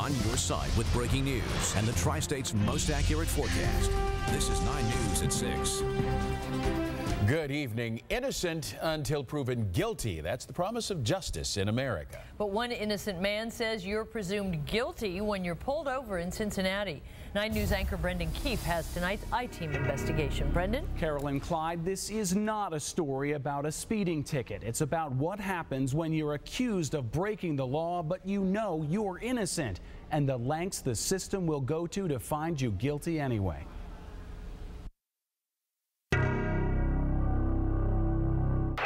on your side with breaking news and the Tri-State's most accurate forecast. This is 9 News at 6. Good evening. Innocent until proven guilty. That's the promise of justice in America. But one innocent man says you're presumed guilty when you're pulled over in Cincinnati. 9 News anchor Brendan Keefe has tonight's I-Team investigation. Brendan? Carolyn Clyde, this is not a story about a speeding ticket. It's about what happens when you're accused of breaking the law, but you know you're innocent, and the lengths the system will go to find you guilty anyway.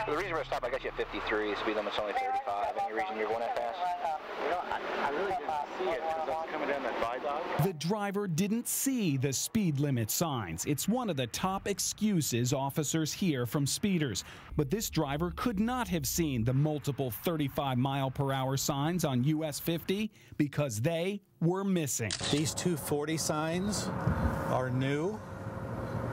The reason we're stopped, I got you at 53. Speed limit's only 35. Any reason you're going that fast? You know, I really didn't see it because I was coming down that viaduct. The driver didn't see the speed limit signs. It's one of the top excuses officers hear from speeders. But this driver could not have seen the multiple 35-mile-per-hour signs on US 50 because they were missing. These 240 signs are new.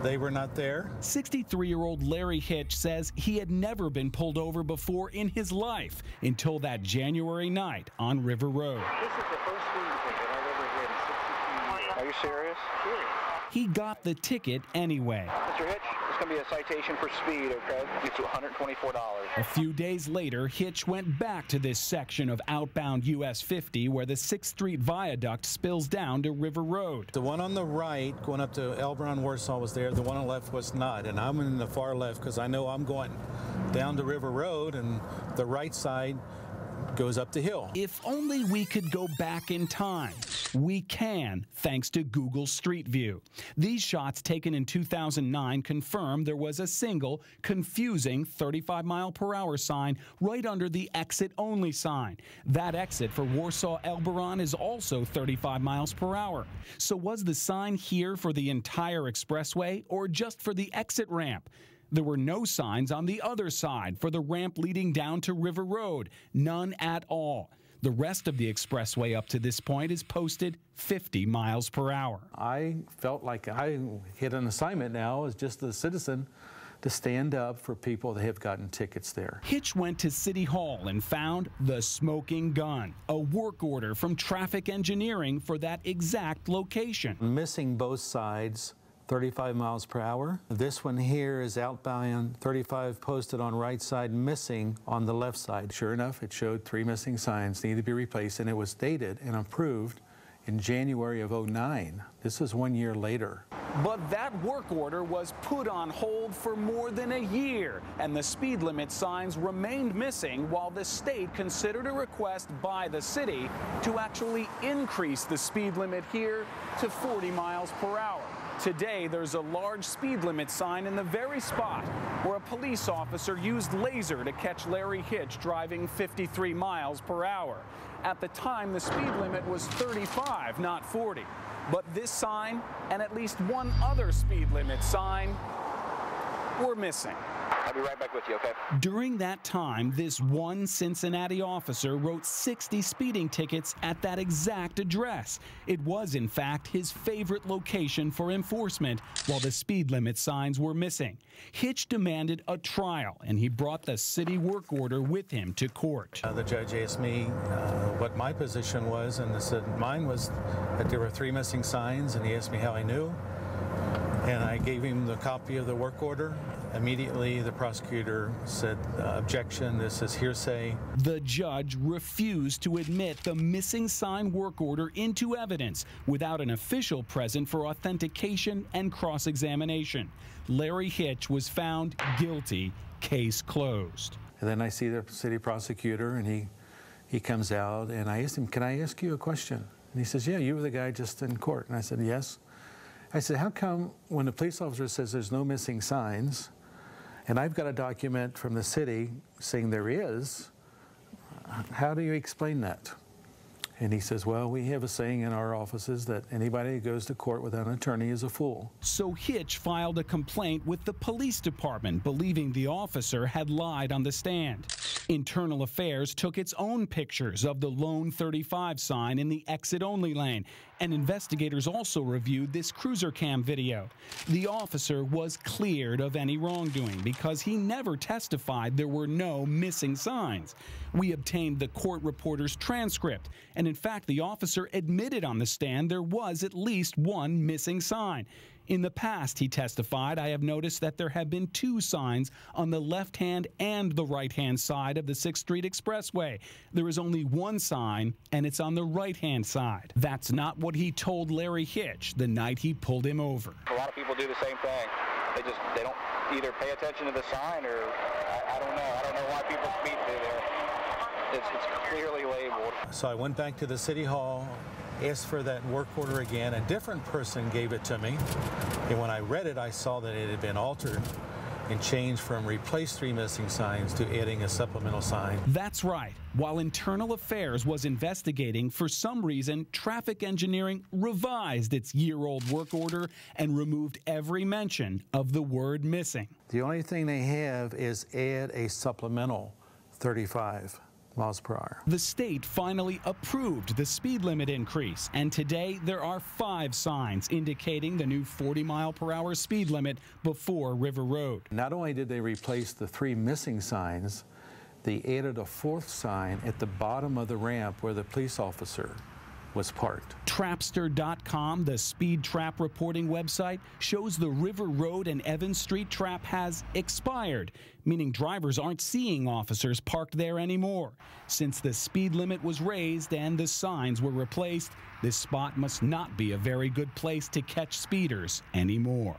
They were not there. 63-year-old Larry Hitch says he had never been pulled over before in his life until that January night on River Road. This is the first speeding ticket I've ever hit in 62 years. Are you serious? Serious. He got the ticket anyway. Mr. Hitch, it's going to be a citation for speed, okay? It's $124. A few days later, Hitch went back to this section of outbound US 50 where the 6th Street Viaduct spills down to River Road. The one on the right going up to Elberon, Warsaw was there. The one on the left was not. And I'm in the far left because I know I'm going down to River Road, and the right side goes up the hill. If only we could go back in time. We can, thanks to Google Street View. These shots taken in 2009 confirm there was a single, confusing 35-mile-per-hour sign right under the exit-only sign. That exit for Warsaw-Elberon is also 35 miles per hour. So was the sign here for the entire expressway or just for the exit ramp? There were no signs on the other side for the ramp leading down to River Road. None at all. The rest of the expressway up to this point is posted 50 miles per hour. I felt like I hit an assignment now as just a citizen to stand up for people that have gotten tickets there. Hitch went to City Hall and found the smoking gun, a work order from traffic engineering for that exact location. Missing both sides. 35 miles per hour. This one here is outbound 35 posted on right side, missing on the left side. Sure enough, it showed 3 missing signs need to be replaced, and it was dated and approved in January of '09. This is 1 year later. But that work order was put on hold for more than a year, and the speed limit signs remained missing while the state considered a request by the city to actually increase the speed limit here to 40 miles per hour. Today, there's a large speed limit sign in the very spot where a police officer used laser to catch Larry Hitch driving 53 miles per hour. At the time, the speed limit was 35, not 40. But this sign and at least one other speed limit sign were missing. I'll be right back with you, okay? During that time, this one Cincinnati officer wrote 60 speeding tickets at that exact address. It was, in fact, his favorite location for enforcement while the speed limit signs were missing. Hitch demanded a trial, and he brought the city work order with him to court. The judge asked me what my position was, and I said mine was that there were 3 missing signs, and he asked me how I knew. And I gave him the copy of the work order. Immediately, the prosecutor said, objection, this is hearsay. The judge refused to admit the missing sign work order into evidence without an official present for authentication and cross-examination. Larry Hitch was found guilty, case closed. And then I see the city prosecutor, and he comes out, and I asked him, can I ask you a question? And he says, yeah, you were the guy just in court. And I said, yes. I said, how come when the police officer says there's no missing signs, and I've got a document from the city saying there is, how do you explain that? And he says, well, we have a saying in our offices that anybody who goes to court without an attorney is a fool. So Hitch filed a complaint with the police department, believing the officer had lied on the stand. Internal Affairs took its own pictures of the lone 35 sign in the exit-only lane, and investigators also reviewed this cruiser cam video. The officer was cleared of any wrongdoing because he never testified there were no missing signs. We obtained the court reporter's transcript, and in fact, the officer admitted on the stand there was at least one missing sign. In the past, he testified, I have noticed that there have been 2 signs on the left-hand and the right-hand side of the 6th Street Expressway. There is only 1 sign, and it's on the right-hand side. That's not what he told Larry Hitch the night he pulled him over. A lot of people do the same thing. They don't either pay attention to the sign or I don't know. I don't know why people speed through there. It's clearly labeled. So I went back to the city hall, asked for that work order again. A different person gave it to me, and when I read it, I saw that it had been altered and changed from replace 3 missing signs to adding a supplemental sign. That's right. While Internal Affairs was investigating, for some reason, traffic engineering revised its year-old work order and removed every mention of the word missing. The only thing they have is add a supplemental 35 miles per hour. The state finally approved the speed limit increase, and today there are 5 signs indicating the new 40-mile-per-hour speed limit before River Road. Not only did they replace the 3 missing signs, they added a 4th sign at the bottom of the ramp where the police officer was parked. Trapster.com, the speed trap reporting website, shows the River Road and Evans Street trap has expired, meaning drivers aren't seeing officers parked there anymore. Since the speed limit was raised and the signs were replaced, this spot must not be a very good place to catch speeders anymore.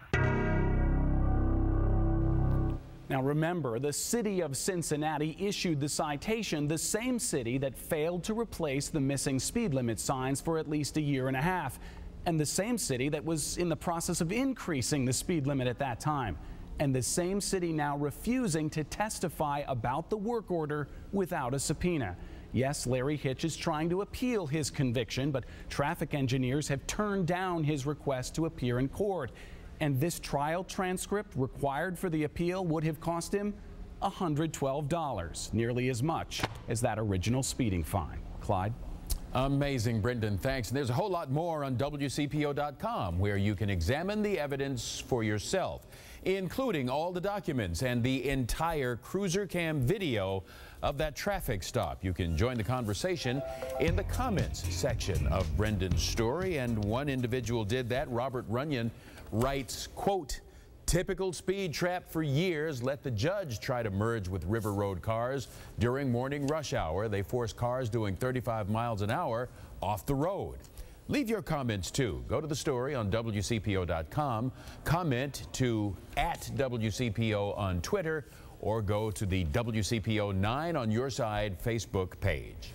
Now remember, the city of Cincinnati issued the citation, the same city that failed to replace the missing speed limit signs for at least 1.5 years, and the same city that was in the process of increasing the speed limit at that time, and the same city now refusing to testify about the work order without a subpoena. Yes, Larry Hitch is trying to appeal his conviction, but traffic engineers have turned down his request to appear in court. And this trial transcript required for the appeal would have cost him $112, nearly as much as that original speeding fine. Clyde? Amazing, Brendan. Thanks. And there's a whole lot more on WCPO.com, where you can examine the evidence for yourself, including all the documents and the entire cruiser cam video of that traffic stop. You can join the conversation in the comments section of Brendan's story, and one individual did that. Robert Runyon writes, quote, typical speed trap for years. Let the judge try to merge with River Road cars during morning rush hour. They force cars doing 35 miles an hour off the road. Leave your comments too. Go to the story on WCPO.com, comment to @WCPO on Twitter, or go to the WCPO 9 on Your Side Facebook page.